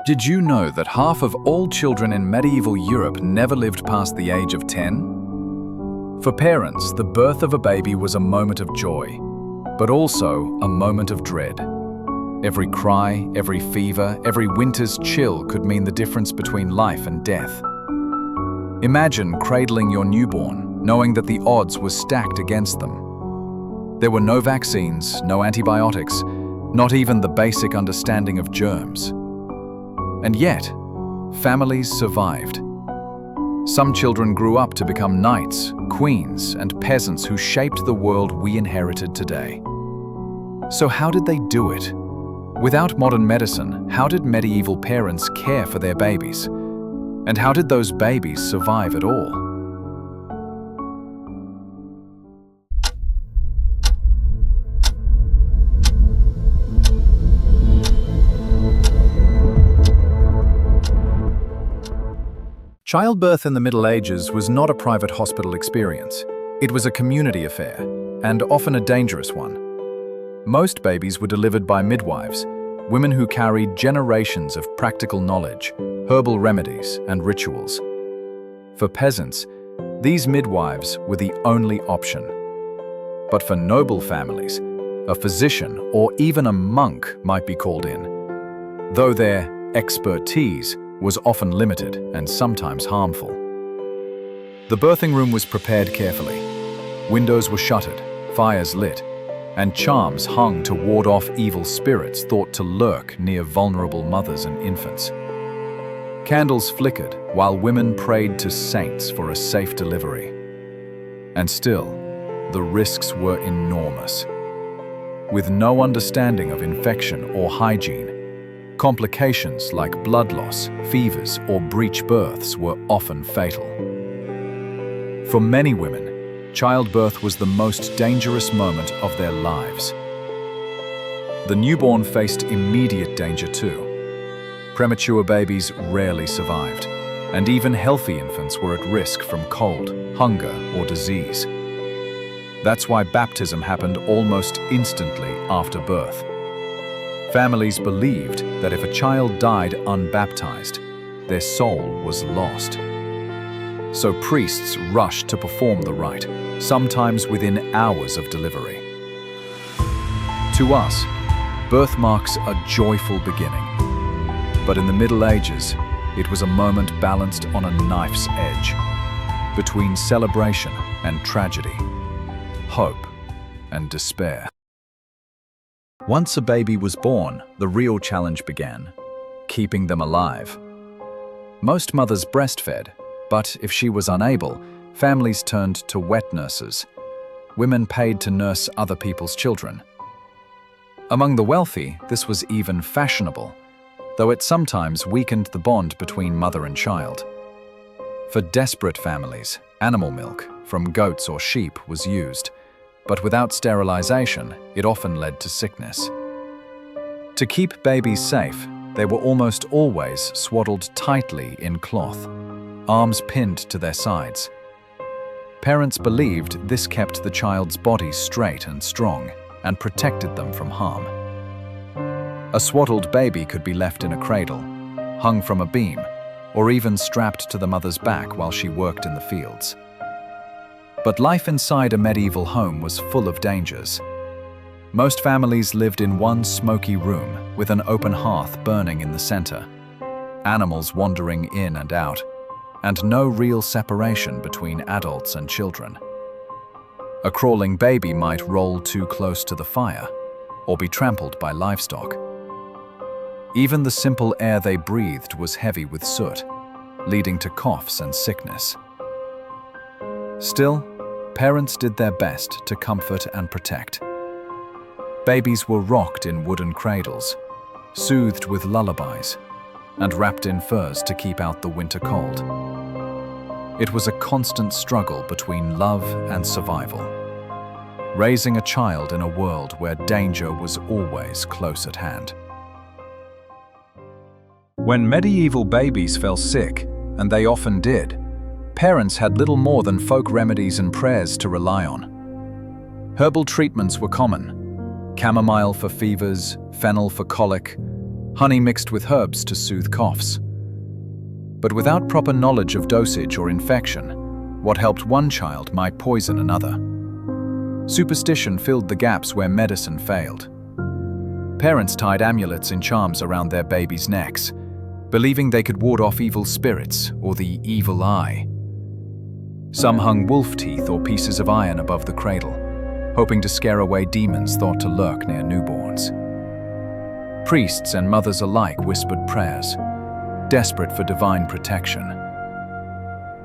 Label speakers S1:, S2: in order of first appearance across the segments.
S1: Did you know that half of all children in medieval Europe never lived past the age of 10? For parents, the birth of a baby was a moment of joy, but also a moment of dread. Every cry, every fever, every winter's chill could mean the difference between life and death. Imagine cradling your newborn, knowing that the odds were stacked against them. There were no vaccines, no antibiotics, not even the basic understanding of germs. And yet, families survived. Some children grew up to become knights, queens, and peasants who shaped the world we inherited today. So how did they do it? Without modern medicine, how did medieval parents care for their babies? And how did those babies survive at all? Childbirth in the Middle Ages was not a private hospital experience. It was a community affair, and often a dangerous one. Most babies were delivered by midwives, women who carried generations of practical knowledge, herbal remedies, and rituals. For peasants, these midwives were the only option. But for noble families, a physician or even a monk might be called in, though their expertise was often limited and sometimes harmful. The birthing room was prepared carefully. Windows were shuttered, fires lit, and charms hung to ward off evil spirits thought to lurk near vulnerable mothers and infants. Candles flickered while women prayed to saints for a safe delivery. And still, the risks were enormous. With no understanding of infection or hygiene, complications like blood loss, fevers, or breech births were often fatal. For many women, childbirth was the most dangerous moment of their lives. The newborn faced immediate danger too. Premature babies rarely survived, and even healthy infants were at risk from cold, hunger, or disease. That's why baptism happened almost instantly after birth. Families believed that if a child died unbaptized, their soul was lost. So priests rushed to perform the rite, sometimes within hours of delivery. To us, birth marks a joyful beginning. But in the Middle Ages, it was a moment balanced on a knife's edge, between celebration and tragedy, hope and despair. Once a baby was born, the real challenge began, keeping them alive. Most mothers breastfed, but if she was unable, families turned to wet nurses. Women paid to nurse other people's children. Among the wealthy, this was even fashionable, though it sometimes weakened the bond between mother and child. For desperate families, animal milk from goats or sheep was used, but without sterilization, it often led to sickness. To keep babies safe, they were almost always swaddled tightly in cloth, arms pinned to their sides. Parents believed this kept the child's body straight and strong and protected them from harm. A swaddled baby could be left in a cradle, hung from a beam, or even strapped to the mother's back while she worked in the fields. But life inside a medieval home was full of dangers. Most families lived in one smoky room with an open hearth burning in the center, animals wandering in and out, and no real separation between adults and children. A crawling baby might roll too close to the fire or be trampled by livestock. Even the simple air they breathed was heavy with soot, leading to coughs and sickness. Still, parents did their best to comfort and protect. Babies were rocked in wooden cradles, soothed with lullabies, and wrapped in furs to keep out the winter cold. It was a constant struggle between love and survival, raising a child in a world where danger was always close at hand. When medieval babies fell sick, and they often did, parents had little more than folk remedies and prayers to rely on. Herbal treatments were common: chamomile for fevers, fennel for colic, honey mixed with herbs to soothe coughs. But without proper knowledge of dosage or infection, what helped one child might poison another. Superstition filled the gaps where medicine failed. Parents tied amulets and charms around their babies' necks, believing they could ward off evil spirits or the evil eye. Some hung wolf teeth or pieces of iron above the cradle, hoping to scare away demons thought to lurk near newborns. Priests and mothers alike whispered prayers, desperate for divine protection.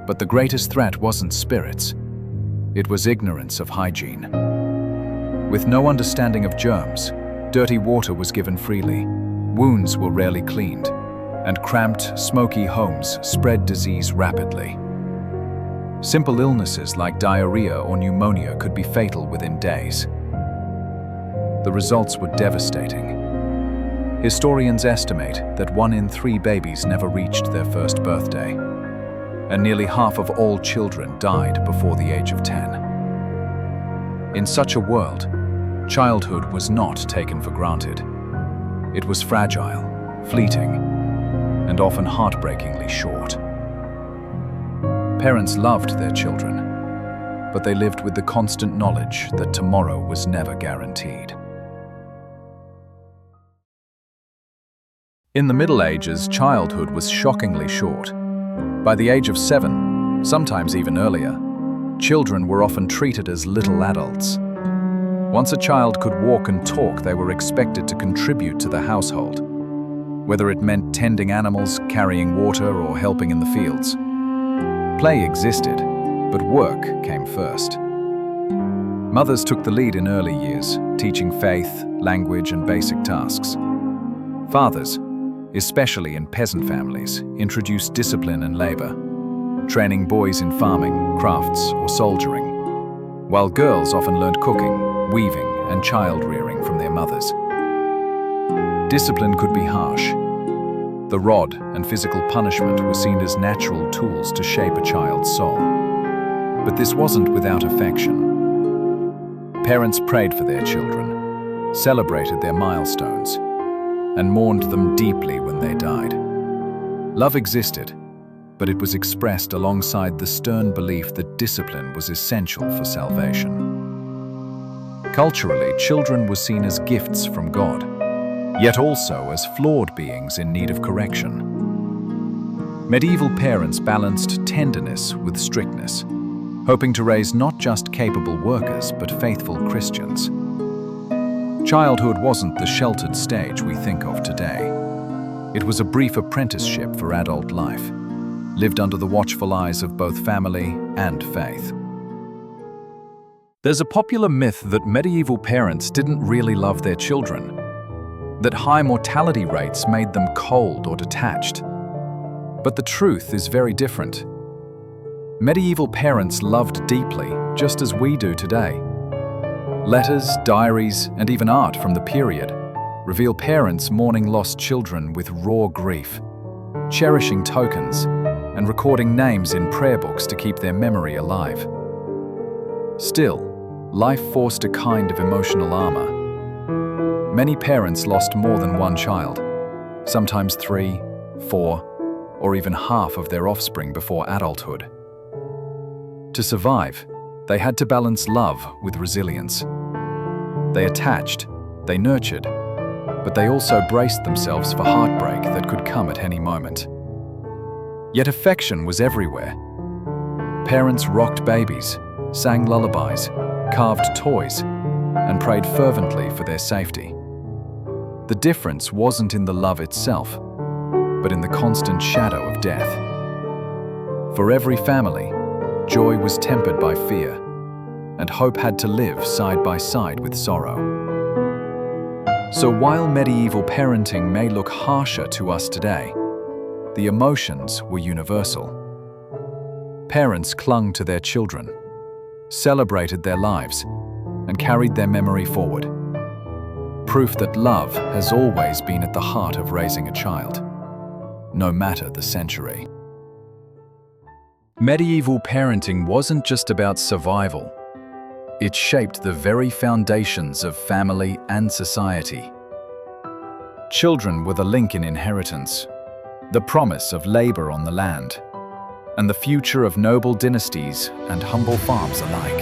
S1: But the greatest threat wasn't spirits. It was ignorance of hygiene. With no understanding of germs, dirty water was given freely, wounds were rarely cleaned, and cramped, smoky homes spread disease rapidly. Simple illnesses like diarrhea or pneumonia could be fatal within days. The results were devastating. Historians estimate that 1 in 3 babies never reached their first birthday, and nearly half of all children died before the age of 10. In such a world, childhood was not taken for granted. It was fragile, fleeting, and often heartbreakingly short. Parents loved their children, but they lived with the constant knowledge that tomorrow was never guaranteed. In the Middle Ages, childhood was shockingly short. By the age of 7, sometimes even earlier, children were often treated as little adults. Once a child could walk and talk, they were expected to contribute to the household, whether it meant tending animals, carrying water, or helping in the fields. Play existed, but work came first. Mothers took the lead in early years, teaching faith, language, and basic tasks. Fathers, especially in peasant families, introduced discipline and labor, training boys in farming, crafts, or soldiering, while girls often learned cooking, weaving, and child-rearing from their mothers. Discipline could be harsh. The rod and physical punishment were seen as natural tools to shape a child's soul. But this wasn't without affection. Parents prayed for their children, celebrated their milestones, and mourned them deeply when they died. Love existed, but it was expressed alongside the stern belief that discipline was essential for salvation. Culturally, children were seen as gifts from God, yet also as flawed beings in need of correction. Medieval parents balanced tenderness with strictness, hoping to raise not just capable workers but faithful Christians. Childhood wasn't the sheltered stage we think of today. It was a brief apprenticeship for adult life, lived under the watchful eyes of both family and faith. There's a popular myth that medieval parents didn't really love their children, that high mortality rates made them cold or detached. But the truth is very different. Medieval parents loved deeply, just as we do today. Letters, diaries, and even art from the period reveal parents mourning lost children with raw grief, cherishing tokens, and recording names in prayer books to keep their memory alive. Still, life forced a kind of emotional armor. Many parents lost more than one child, sometimes 3, 4, or even half of their offspring before adulthood. To survive, they had to balance love with resilience. They attached, they nurtured, but they also braced themselves for heartbreak that could come at any moment. Yet affection was everywhere. Parents rocked babies, sang lullabies, carved toys, and prayed fervently for their safety. The difference wasn't in the love itself, but in the constant shadow of death. For every family, joy was tempered by fear, and hope had to live side by side with sorrow. So while medieval parenting may look harsher to us today, the emotions were universal. Parents clung to their children, celebrated their lives, and carried their memory forward. Proof that love has always been at the heart of raising a child, no matter the century. Medieval parenting wasn't just about survival. It shaped the very foundations of family and society. Children were the link in inheritance, the promise of labor on the land, and the future of noble dynasties and humble farms alike.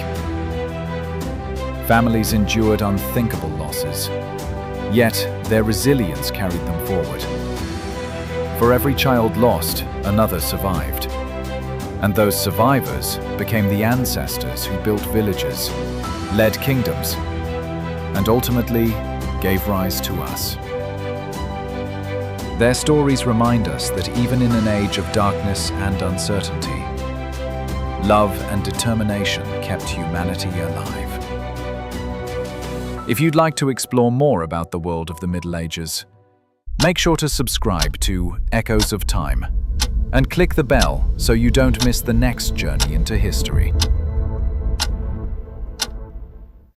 S1: Families endured unthinkable losses, yet their resilience carried them forward. For every child lost, another survived. And those survivors became the ancestors who built villages, led kingdoms, and ultimately gave rise to us. Their stories remind us that even in an age of darkness and uncertainty, love and determination kept humanity alive. If you'd like to explore more about the world of the Middle Ages, make sure to subscribe to Echoes of Time and click the bell so you don't miss the next journey into history.